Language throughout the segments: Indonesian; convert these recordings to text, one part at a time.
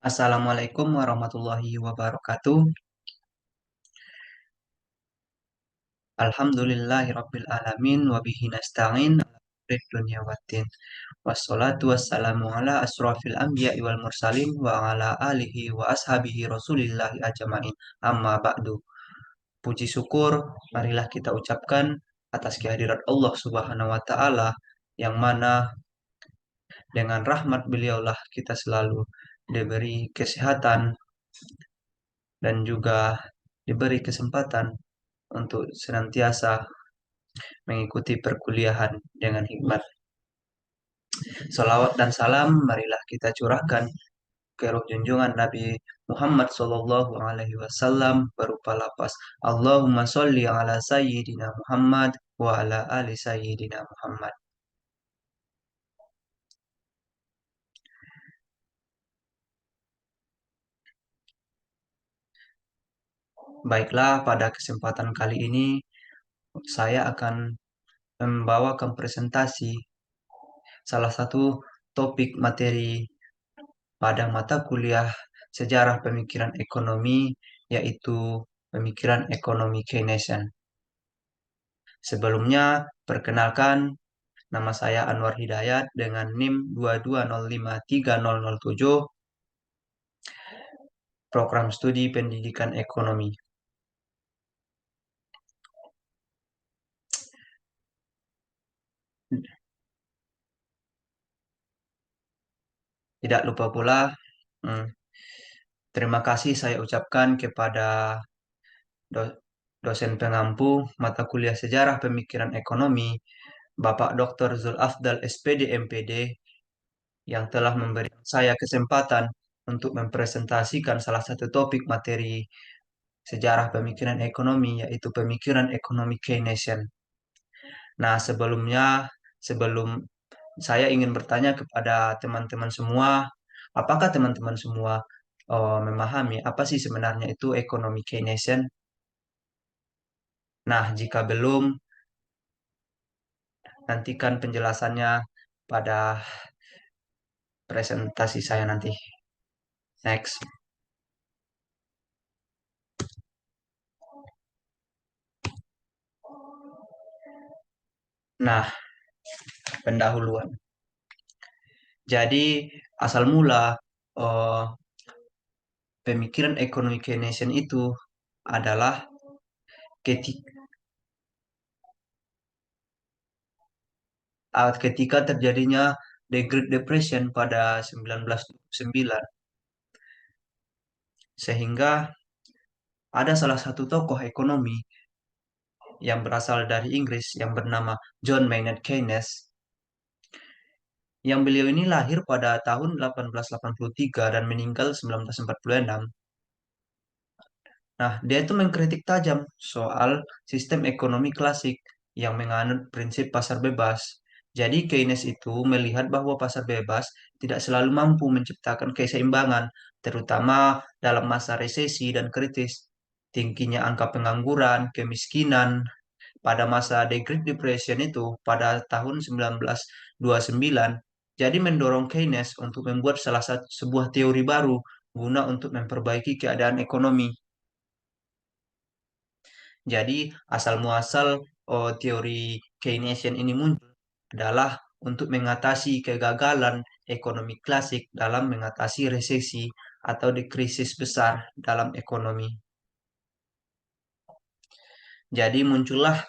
Assalamualaikum warahmatullahi wabarakatuh. Alhamdulillahirabbil alamin wa bihi nasta'in ala umuri dunya waddin. Wassalatu wassalamu ala asrofil anbiya'i wal mursalin wa ala alihi wa ashabihi rasulillahi ajma'in. Amma ba'du. Puji syukur marilah kita ucapkan atas kehadirat Allah Subhanahu wa taala yang mana dengan rahmat beliaulah kita selalu diberi kesehatan dan juga diberi kesempatan untuk senantiasa mengikuti perkuliahan dengan hikmat. Salawat dan salam marilah kita curahkan ke roh junjungan Nabi Muhammad Sallallahu Alaihi Wasallam berupa lapas Allahumma sholli ala Sayyidina Muhammad wa ala ali Sayyidina Muhammad. Baiklah, pada kesempatan kali ini saya akan membawakan presentasi salah satu topik materi pada mata kuliah Sejarah Pemikiran Ekonomi, yaitu Pemikiran Ekonomi Keynesian. Sebelumnya, perkenalkan, nama saya Anwar Hidayat dengan NIM 220530007, Program Studi Pendidikan Ekonomi. Tidak lupa pula, hmm, terima kasih saya ucapkan kepada dosen pengampu mata kuliah Sejarah Pemikiran Ekonomi, Bapak Dr. Zul Afdal SPD MPD, yang telah memberi saya kesempatan untuk mempresentasikan salah satu topik materi sejarah pemikiran ekonomi, yaitu pemikiran ekonomi Keynesian. Nah, sebelum saya ingin bertanya kepada teman-teman semua, apakah teman-teman semua memahami apa sih sebenarnya itu ekonomi Keynesian? Nah, jika belum, nantikan penjelasannya pada presentasi saya nanti. Next. Nah, pendahuluan. Jadi, asal mula eh, pemikiran ekonomi Keynesian itu adalah ketika, ketika terjadinya The Great Depression pada 1929, sehingga ada salah satu tokoh ekonomi yang berasal dari Inggris yang bernama John Maynard Keynes, yang beliau ini lahir pada tahun 1883 dan meninggal 1946. Nah, dia itu mengkritik tajam soal sistem ekonomi klasik yang menganut prinsip pasar bebas. Jadi Keynes itu melihat bahwa pasar bebas tidak selalu mampu menciptakan keseimbangan, terutama dalam masa resesi dan kritis. Tingginya angka pengangguran, kemiskinan pada masa The Great Depression itu pada tahun 1929, jadi mendorong Keynes untuk membuat salah satu sebuah teori baru guna untuk memperbaiki keadaan ekonomi. Jadi asal muasal teori Keynesian ini muncul adalah untuk mengatasi kegagalan ekonomi klasik dalam mengatasi resesi atau di krisis besar dalam ekonomi. Jadi muncullah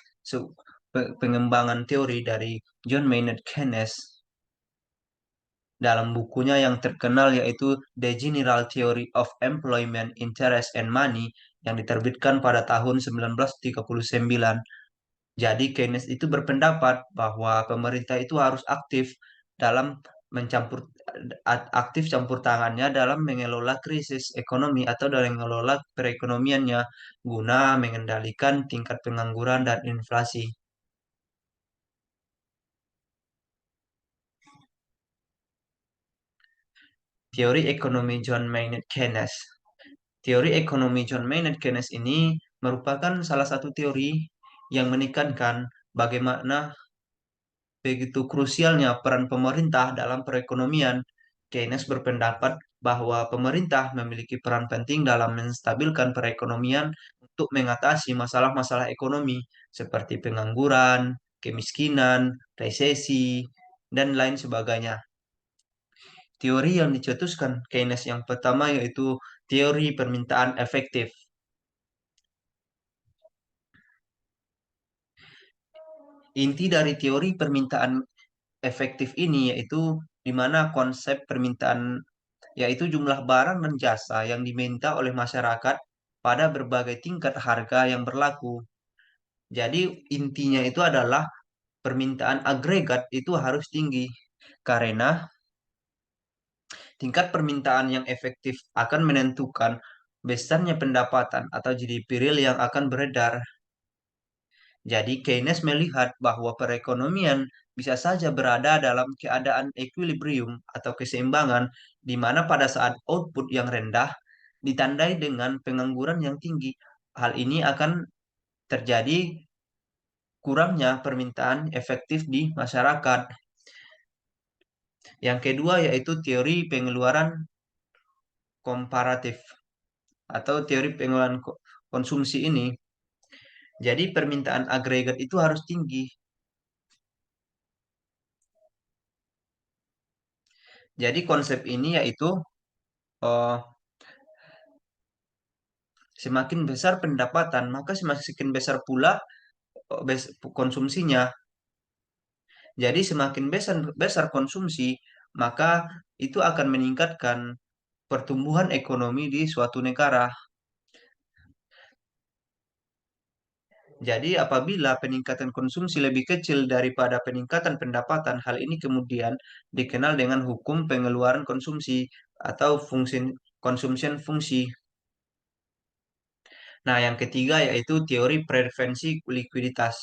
pengembangan teori dari John Maynard Keynes dalam bukunya yang terkenal yaitu The General Theory of Employment, Interest and Money yang diterbitkan pada tahun 1939. Jadi Keynes itu berpendapat bahwa pemerintah itu harus aktif dalam mencampur aktif campur tangannya dalam mengelola krisis ekonomi atau dalam mengelola perekonomiannya guna mengendalikan tingkat pengangguran dan inflasi. Teori ekonomi John Maynard Keynes. Teori ekonomi John Maynard Keynes ini merupakan salah satu teori yang menekankan bagaimana begitu krusialnya peran pemerintah dalam perekonomian. Keynes berpendapat bahwa pemerintah memiliki peran penting dalam menstabilkan perekonomian untuk mengatasi masalah-masalah ekonomi seperti pengangguran, kemiskinan, resesi, dan lain sebagainya. Teori yang dicetuskan Keynes yang pertama yaitu teori permintaan efektif. Inti dari teori permintaan efektif ini yaitu di mana konsep permintaan yaitu jumlah barang dan jasa yang diminta oleh masyarakat pada berbagai tingkat harga yang berlaku. Jadi intinya itu adalah permintaan agregat itu harus tinggi karena tingkat permintaan yang efektif akan menentukan besarnya pendapatan atau GDP real yang akan beredar. Jadi Keynes melihat bahwa perekonomian bisa saja berada dalam keadaan equilibrium atau keseimbangan di mana pada saat output yang rendah ditandai dengan pengangguran yang tinggi. Hal ini akan terjadi kurangnya permintaan efektif di masyarakat. Yang kedua yaitu teori pengeluaran komparatif atau teori pengeluaran konsumsi ini. Jadi permintaan agregat itu harus tinggi. Jadi konsep ini yaitu eh, semakin besar pendapatan, maka semakin besar pula konsumsinya. Jadi semakin besar, besar konsumsi, maka itu akan meningkatkan pertumbuhan ekonomi di suatu negara. Jadi apabila peningkatan konsumsi lebih kecil daripada peningkatan pendapatan, hal ini kemudian dikenal dengan hukum pengeluaran konsumsi atau fungsi consumption fungsi. Nah, yang ketiga yaitu teori prevensi likuiditas.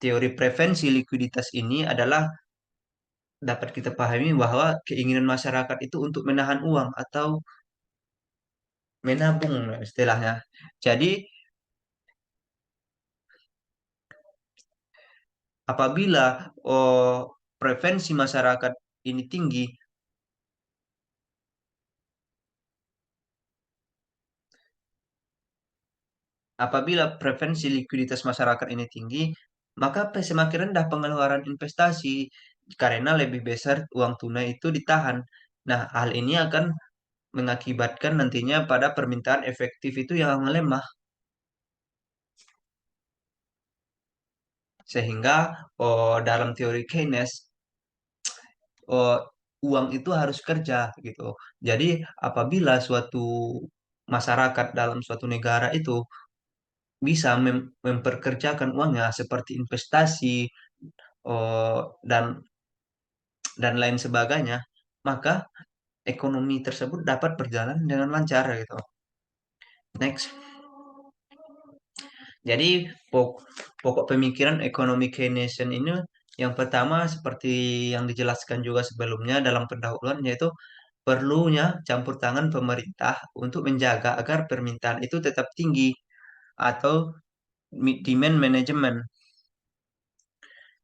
Teori prevensi likuiditas ini adalah dapat kita pahami bahwa keinginan masyarakat itu untuk menahan uang atau menabung istilahnya. Jadi, apabila prevensi masyarakat ini tinggi, apabila preferensi likuiditas masyarakat ini tinggi, maka semakin rendah pengeluaran investasi karena lebih besar uang tunai itu ditahan. Nah, hal ini akan mengakibatkan nantinya pada permintaan efektif itu yang melemah, sehingga dalam teori Keynes oh, uang itu harus kerja gitu. Jadi apabila suatu masyarakat dalam suatu negara itu bisa memperkerjakan uangnya seperti investasi oh, dan lain sebagainya, maka ekonomi tersebut dapat berjalan dengan lancar gitu. Next. Jadi pokok pemikiran ekonomi Keynesian ini yang pertama seperti yang dijelaskan juga sebelumnya dalam pendahuluan yaitu perlunya campur tangan pemerintah untuk menjaga agar permintaan itu tetap tinggi atau demand management.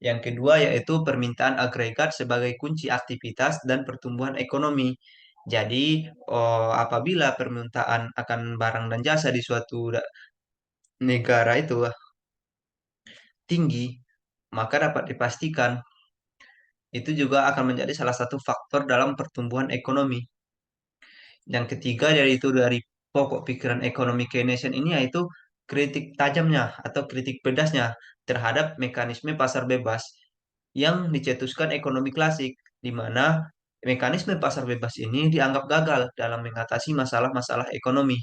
Yang kedua yaitu permintaan agregat sebagai kunci aktivitas dan pertumbuhan ekonomi. Jadi, apabila permintaan akan barang dan jasa di suatu negara itu tinggi, maka dapat dipastikan itu juga akan menjadi salah satu faktor dalam pertumbuhan ekonomi. Yang ketiga yaitu dari pokok pikiran ekonomi Keynesian ini yaitu kritik tajamnya atau kritik pedasnya terhadap mekanisme pasar bebas yang dicetuskan ekonomi klasik, di mana mekanisme pasar bebas ini dianggap gagal dalam mengatasi masalah-masalah ekonomi.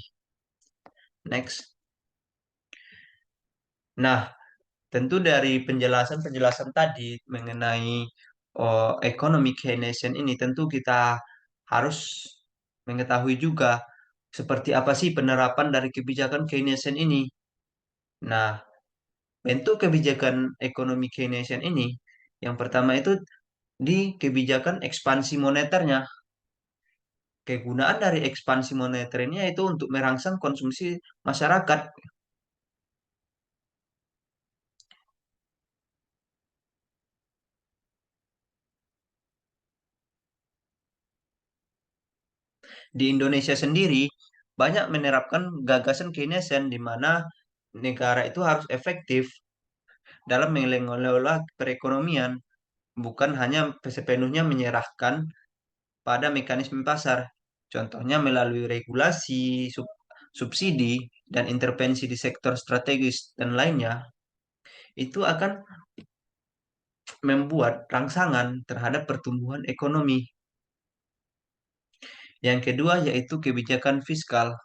Next. Nah, tentu dari penjelasan-penjelasan tadi mengenai ekonomi Keynesian ini, tentu kita harus mengetahui juga seperti apa sih penerapan dari kebijakan Keynesian ini. Nah, bentuk kebijakan ekonomi Keynesian ini, yang pertama itu di kebijakan ekspansi moneternya. Kegunaan dari ekspansi moneter ini yaitu untuk merangsang konsumsi masyarakat. Di Indonesia sendiri banyak menerapkan gagasan Keynesian di mana negara itu harus efektif dalam mengelola perekonomian, bukan hanya sepenuhnya menyerahkan pada mekanisme pasar. Contohnya melalui regulasi, subsidi, dan intervensi di sektor strategis dan lainnya, itu akan membuat rangsangan terhadap pertumbuhan ekonomi. Yang kedua yaitu kebijakan fiskal,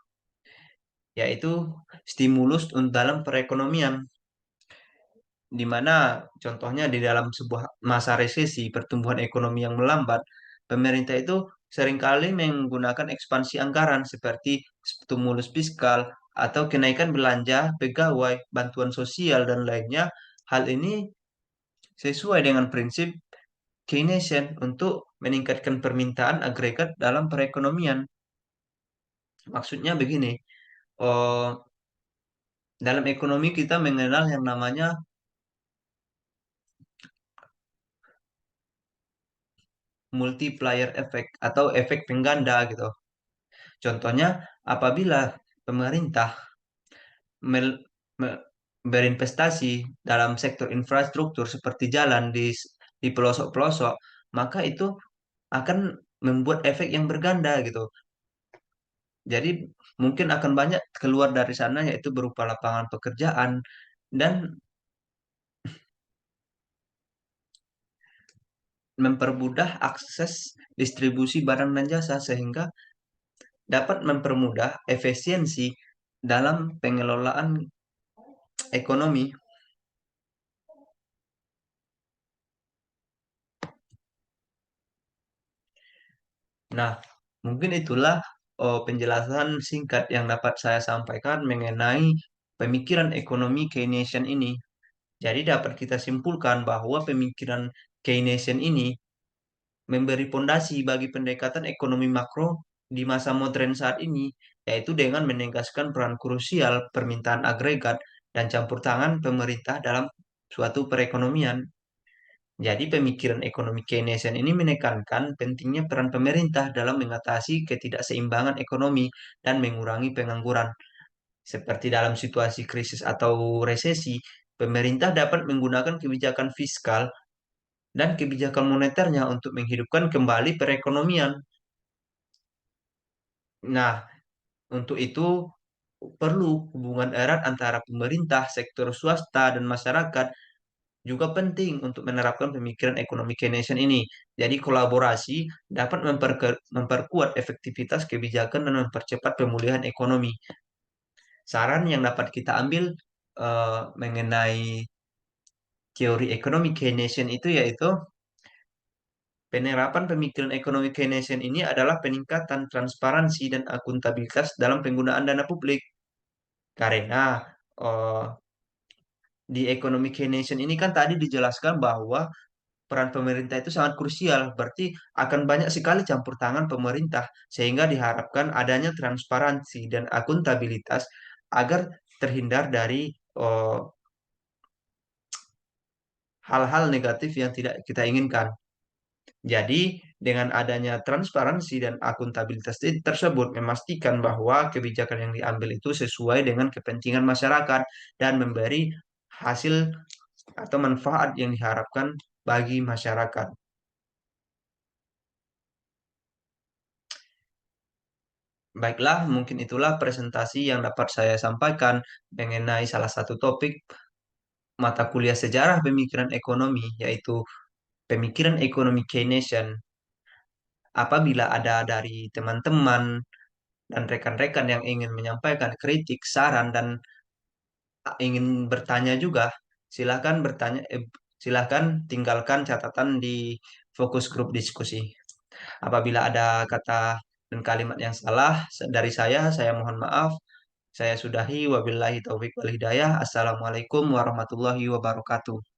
yaitu stimulus dalam perekonomian, di mana contohnya di dalam sebuah masa resesi, pertumbuhan ekonomi yang melambat, pemerintah itu seringkali menggunakan ekspansi anggaran seperti stimulus fiskal atau kenaikan belanja pegawai, bantuan sosial, dan lainnya. Hal ini sesuai dengan prinsip Keynesian untuk meningkatkan permintaan agregat dalam perekonomian. Maksudnya begini, oh, dalam ekonomi kita mengenal yang namanya multiplier effect atau efek pengganda gitu. Contohnya, apabila pemerintah mel- me- berinvestasi dalam sektor infrastruktur seperti jalan di pelosok-pelosok, maka itu akan membuat efek yang berganda gitu. Jadi mungkin akan banyak keluar dari sana yaitu berupa lapangan pekerjaan dan mempermudah akses distribusi barang dan jasa sehingga dapat mempermudah efisiensi dalam pengelolaan ekonomi. Nah, mungkin itulah penjelasan singkat yang dapat saya sampaikan mengenai pemikiran ekonomi Keynesian ini. Jadi dapat kita simpulkan bahwa pemikiran Keynesian ini memberi pondasi bagi pendekatan ekonomi makro di masa modern saat ini, yaitu dengan menegaskan peran krusial permintaan agregat dan campur tangan pemerintah dalam suatu perekonomian. Jadi pemikiran ekonomi Keynesian ini menekankan pentingnya peran pemerintah dalam mengatasi ketidakseimbangan ekonomi dan mengurangi pengangguran. Seperti dalam situasi krisis atau resesi, pemerintah dapat menggunakan kebijakan fiskal dan kebijakan moneternya untuk menghidupkan kembali perekonomian. Nah, untuk itu perlu hubungan erat antara pemerintah, sektor swasta, dan masyarakat juga penting untuk menerapkan pemikiran ekonomi Keynesian ini. Jadi kolaborasi dapat memperkuat efektivitas kebijakan dan mempercepat pemulihan ekonomi. Saran yang dapat kita ambil mengenai teori ekonomi Keynesian itu yaitu penerapan pemikiran ekonomi Keynesian ini adalah peningkatan transparansi dan akuntabilitas dalam penggunaan dana publik. Karena eh, di ekonomi Keynesian ini kan tadi dijelaskan bahwa peran pemerintah itu sangat krusial, berarti akan banyak sekali campur tangan pemerintah, sehingga diharapkan adanya transparansi dan akuntabilitas agar terhindar dari eh, hal-hal negatif yang tidak kita inginkan. Jadi, dengan adanya transparansi dan akuntabilitas tersebut memastikan bahwa kebijakan yang diambil itu sesuai dengan kepentingan masyarakat dan memberi hasil atau manfaat yang diharapkan bagi masyarakat. Baiklah, mungkin itulah presentasi yang dapat saya sampaikan mengenai salah satu topik mata kuliah sejarah pemikiran ekonomi, yaitu pemikiran ekonomi Keynesian. Apabila ada dari teman-teman dan rekan-rekan yang ingin menyampaikan kritik, saran, dan ingin bertanya juga, silakan bertanya, silakan tinggalkan catatan di fokus grup diskusi. Apabila ada kata dan kalimat yang salah dari saya mohon maaf. Saya sudahi wabillahi taufik wal hidayah. Assalamualaikum warahmatullahi wabarakatuh.